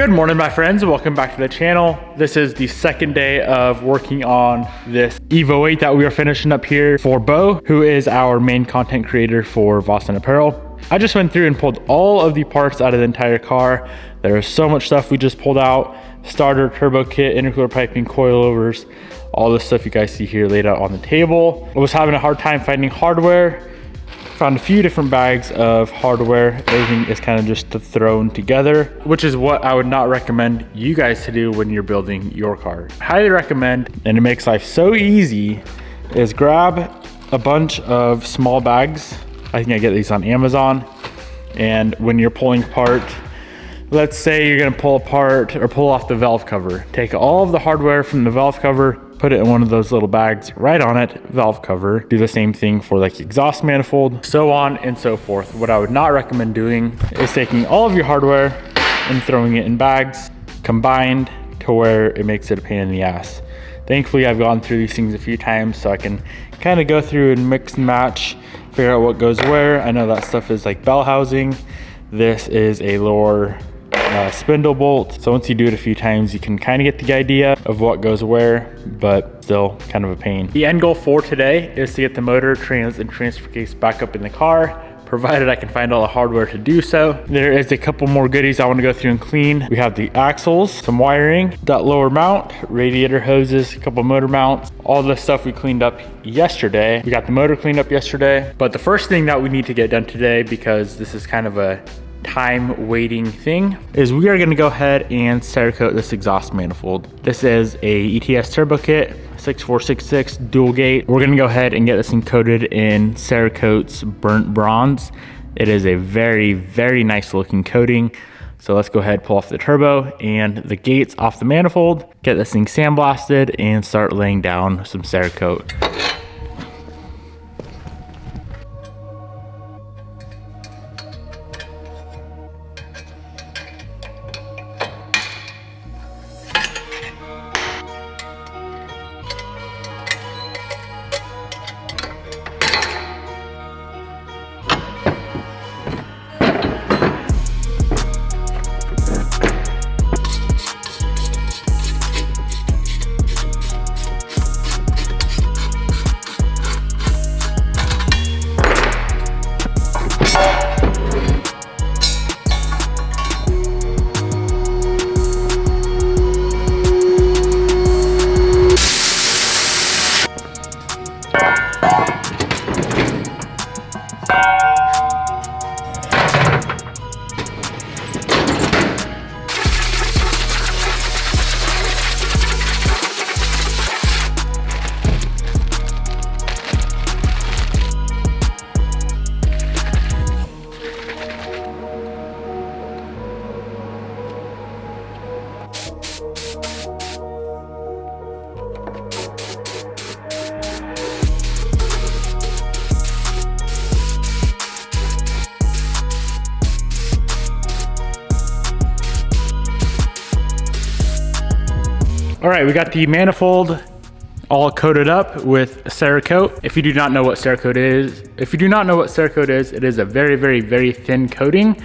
Good morning, my friends. Welcome back to the channel. This is the second day of working on this Evo 8 that we are finishing up here for Bo, who is our main content creator for Boston Apparel. I just went through and pulled all of the parts out of the entire car. There is so much stuff we just pulled out. Starter, turbo kit, intercooler piping, coilovers, all this stuff you guys see here laid out on the table. I was having a hard time finding hardware. Found a few different bags of hardware. Everything is kind of just thrown together, which is what I would not recommend you guys to do when you're building your car. Highly recommend, and it makes life so easy, is grab a bunch of small bags. I think I get these on Amazon. And when you're pulling apart, let's say you're gonna pull apart or pull off the valve cover. Take all of the hardware from the valve cover, put it in one of those little bags, right on it, valve cover. Do the same thing for like exhaust manifold, so on and so forth. What I would not recommend doing is taking all of your hardware and throwing it in bags combined to where it makes it a pain in the ass. Thankfully, I've gone through these things a few times so I can kind of go through and mix and match, figure out what goes where. I know that stuff is like bell housing. This is a lower spindle bolt. So once you do it a few times, you can kind of get the idea of what goes where, but still kind of a pain. The end goal for today is to get the motor, trans, and transfer case back up in the car, provided I can find all the hardware to do so. There is a couple more goodies I want to go through and clean. We have the axles, some wiring, that lower mount, radiator hoses, a couple motor mounts, all the stuff we cleaned up yesterday. We got the motor cleaned up yesterday, but the first thing that we need to get done today, because this is kind of a time waiting thing, is we are going to go ahead and Cerakote this exhaust manifold. This is a ETS turbo kit, 6466 dual gate. We're going to go ahead and get this thing coated in Cerakote's burnt bronze. It is a very, very nice looking coating. So let's go ahead, pull off the turbo and the gates off the manifold, get this thing sandblasted, and start laying down some Cerakote. All right, we got the manifold all coated up with Cerakote. If you do not know what Cerakote is, it is a very, very, very thin coating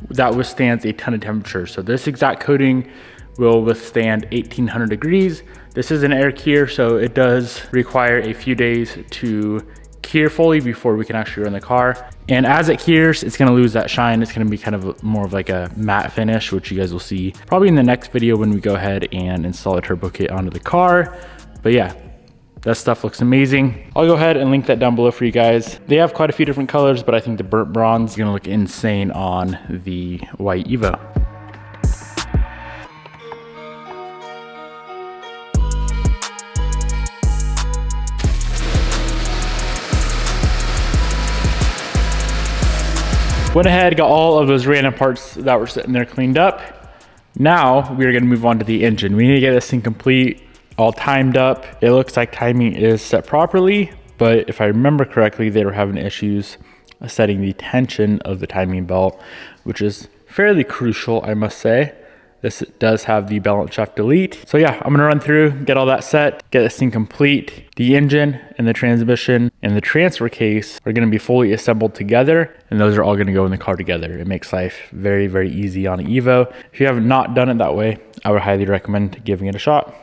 that withstands a ton of temperature. So this exact coating will withstand 1800 degrees. This is an air cure, so it does require a few days to cure fully before we can actually run the car. And as it cures, it's gonna lose that shine. It's gonna be kind of more of like a matte finish, which you guys will see probably in the next video when we go ahead and install a turbo kit onto the car. But yeah, that stuff looks amazing. I'll go ahead and link that down below for you guys. They have quite a few different colors, but I think the burnt bronze is gonna look insane on the white Evo. Went ahead, got all of those random parts that were sitting there cleaned up. Now we are gonna move on to the engine. We need to get this thing complete, all timed up. It looks like timing is set properly, but if I remember correctly, they were having issues setting the tension of the timing belt, which is fairly crucial, I must say. This does have the bell and shaft delete. So yeah, I'm gonna run through, get all that set, get this thing complete. The engine and the transmission and the transfer case are gonna be fully assembled together, and those are all gonna go in the car together. It makes life very, very easy on an Evo. If you have not done it that way, I would highly recommend giving it a shot.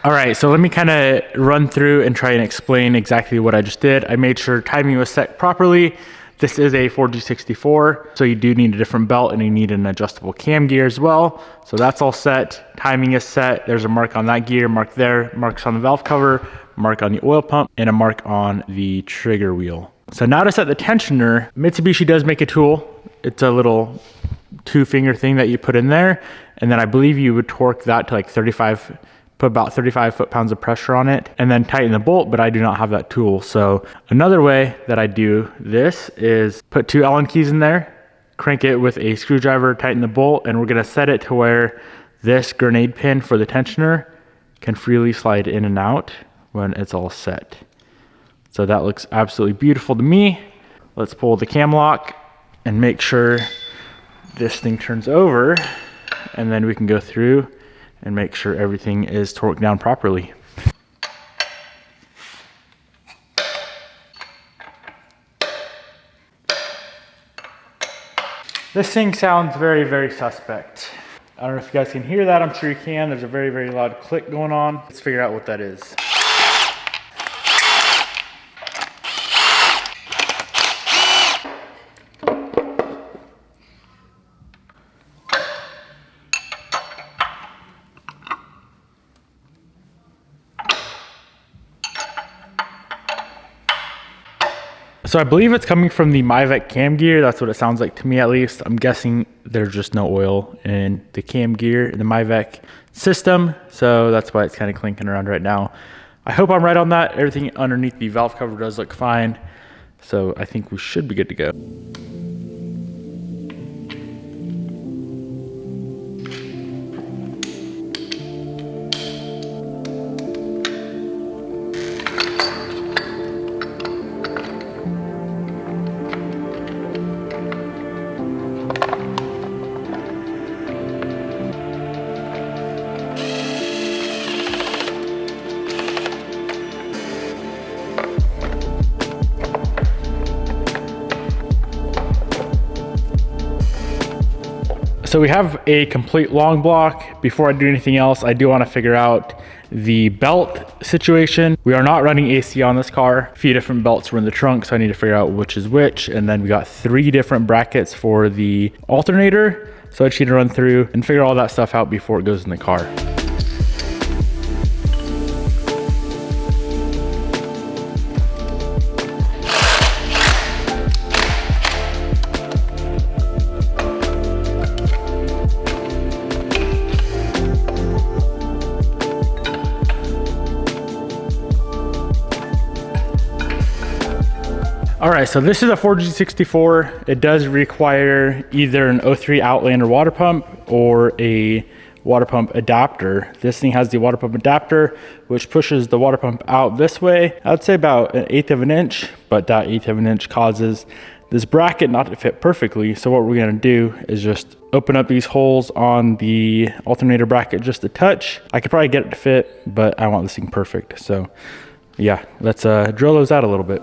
All right, so let me kind of run through and try and explain exactly what I just did. I made sure timing was set properly. This is a 4G64, so you do need a different belt and you need an adjustable cam gear as well. So that's all set, timing is set. There's a mark on that gear, mark there, marks on the valve cover, mark on the oil pump, and a mark on the trigger wheel. So now to set the tensioner, Mitsubishi does make a tool. It's a little 2-finger thing that you put in there. And then I believe you would torque that to like 35, put about 35 foot-pounds of pressure on it and then tighten the bolt, but I do not have that tool. So another way that I do this is put 2 Allen keys in there, crank it with a screwdriver, tighten the bolt, and we're gonna set it to where this grenade pin for the tensioner can freely slide in and out when it's all set. So that looks absolutely beautiful to me. Let's pull the cam lock and make sure this thing turns over, and then we can go through and make sure everything is torqued down properly. This thing sounds very, very suspect. I don't know if you guys can hear that. I'm sure you can. There's a very, very loud click going on. Let's figure out what that is. So I believe it's coming from the Mivec cam gear. That's what it sounds like to me, at least. I'm guessing there's just no oil in the cam gear in the Mivec system. So that's why it's kind of clinking around right now. I hope I'm right on that. Everything underneath the valve cover does look fine. So I think we should be good to go. So we have a complete long block. Before I do anything else, I do want to figure out the belt situation. We are not running AC on this car. A few different belts were in the trunk, so I need to figure out which is which. And then we got 3 different brackets for the alternator. So I just need to run through and figure all that stuff out before it goes in the car. All right, so this is a 4G64. It does require either an 03 Outlander water pump or a water pump adapter. This thing has the water pump adapter, which pushes the water pump out this way. I'd say about 1/8 of an inch, but that 1/8 of an inch causes this bracket not to fit perfectly. So what we're gonna do is just open up these holes on the alternator bracket just a touch. I could probably get it to fit, but I want this thing perfect. So yeah, let's drill those out a little bit.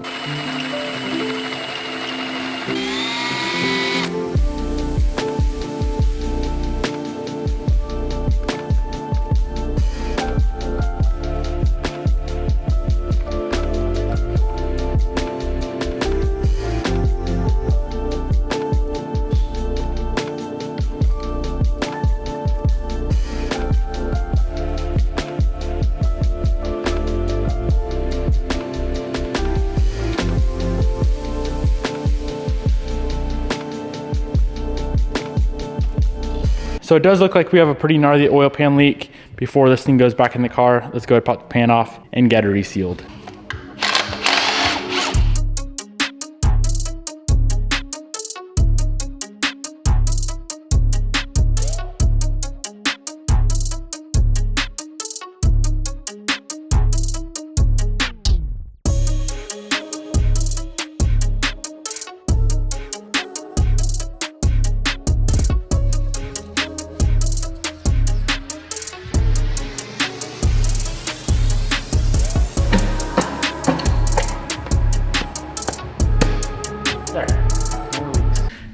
So it does look like we have a pretty gnarly oil pan leak. Before this thing goes back in the car, let's go ahead and pop the pan off and get it resealed.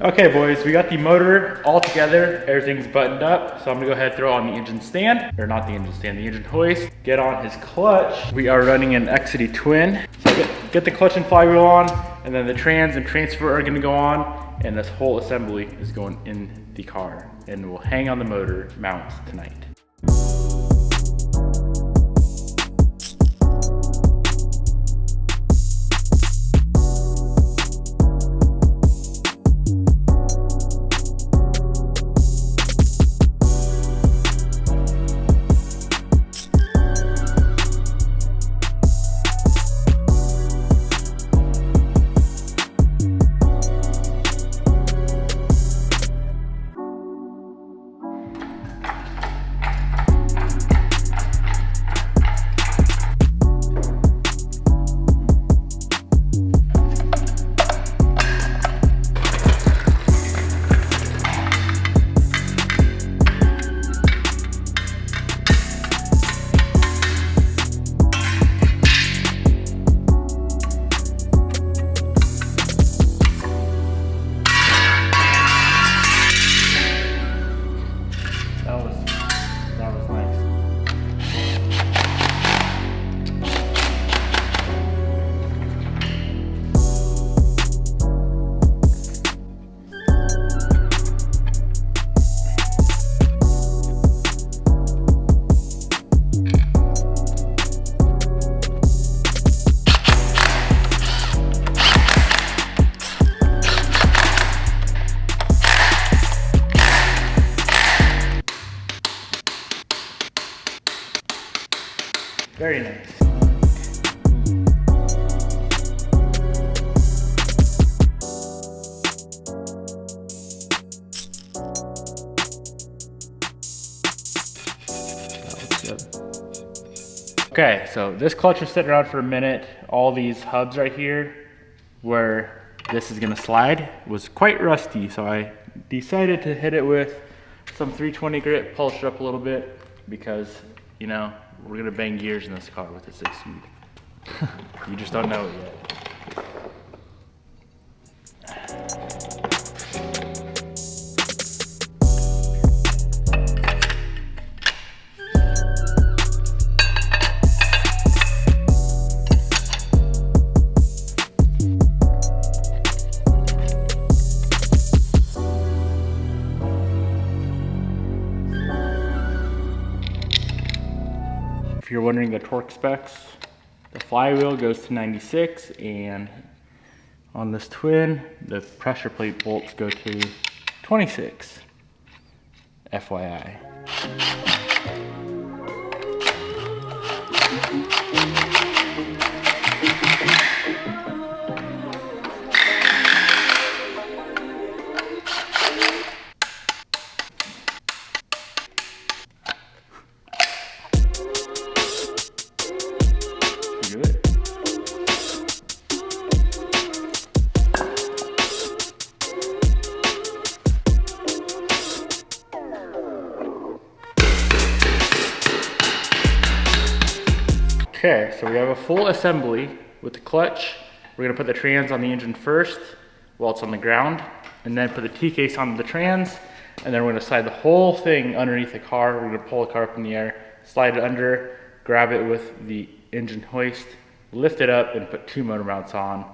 Okay boys, we got the motor all together, everything's buttoned up, so I'm gonna go ahead and throw on the engine stand, or not the engine stand, the engine hoist, get on his clutch. We are running an Accessory twin, so get the clutch and flywheel on, and then the trans and transfer are gonna go on, and this whole assembly is going in the car, and will hang on the motor mounts tonight. That was nice. Very nice. Okay, so this clutch was sitting around for a minute. All these hubs right here where this is gonna slide was quite rusty, so I decided to hit it with some 320 grit, polish it up a little bit, because, you know, we're gonna bang gears in this car with the 6 speed. You just don't know it yet. If you're wondering the torque specs, the flywheel goes to 96, and on this twin, the pressure plate bolts go to 26, FYI. Okay, so we have a full assembly with the clutch. We're gonna put the trans on the engine first while it's on the ground, and then put the T-case on the trans, and then we're gonna slide the whole thing underneath the car. We're gonna pull the car up in the air, slide it under, grab it with the engine hoist, lift it up, and put 2 motor mounts on,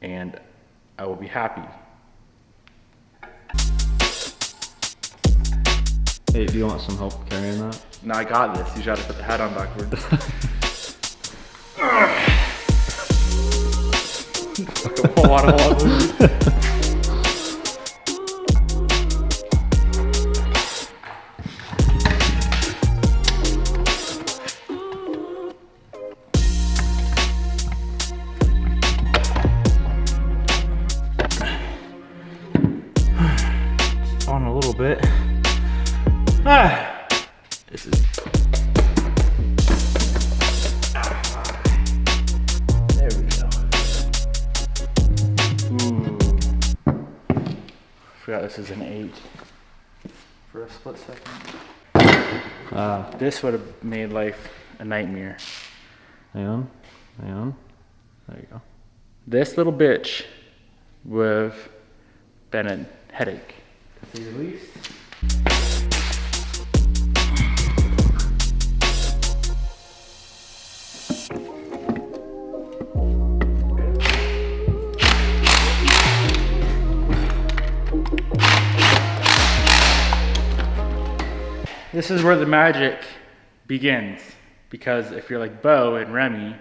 and I will be happy. Hey, do you want some help carrying that? No, I got this. You just gotta put the hat on backwards. on a little bit. This is. There we go. Ooh. Forgot this is an 8 for a split second. This would have made life a nightmare. Hang on. There you go. This little bitch would have been a headache, to say the least. This is where the magic begins, because if you're like Bo and Remy,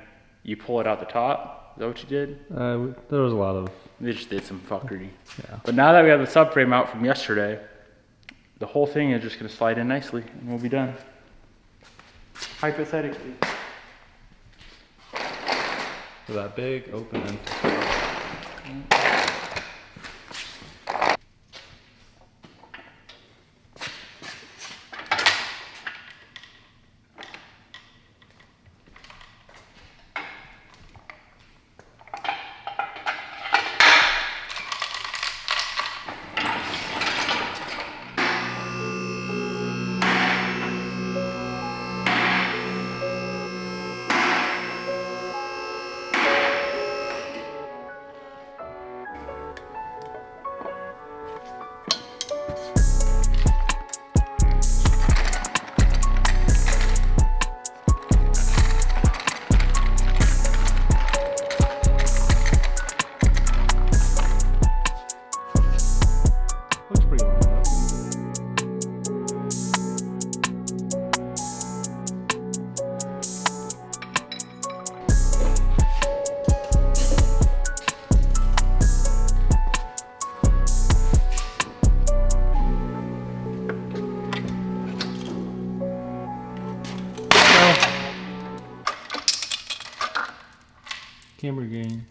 you pull it out the top. Is that what you did? There was a lot of... They just did some fuckery. Yeah. But now that we have the subframe out from yesterday, the whole thing is just gonna slide in nicely and we'll be done. Hypothetically. So that big, open, empty. Camera gain.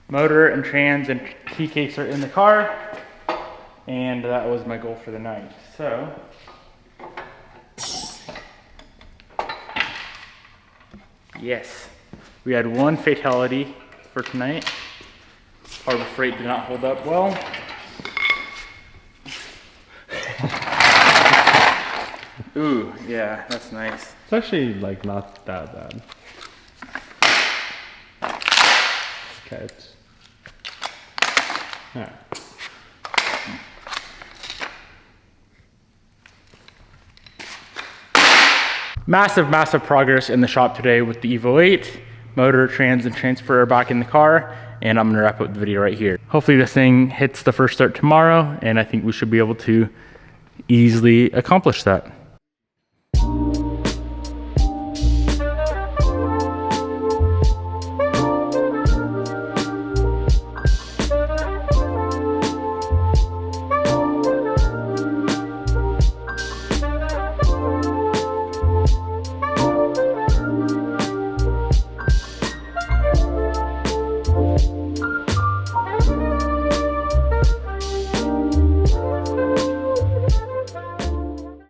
Motor and trans and key case are in the car, and that was my goal for the night. So, yes, we had one fatality for tonight. Harbor Freight did not hold up well. Ooh, yeah, that's nice. It's actually like not that bad. Okay. Alright. Massive progress in the shop today with the Evo 8. Motor, trans, and transfer are back in the car, and I'm gonna wrap up the video right here. Hopefully this thing hits the first start tomorrow, and I think we should be able to easily accomplish that.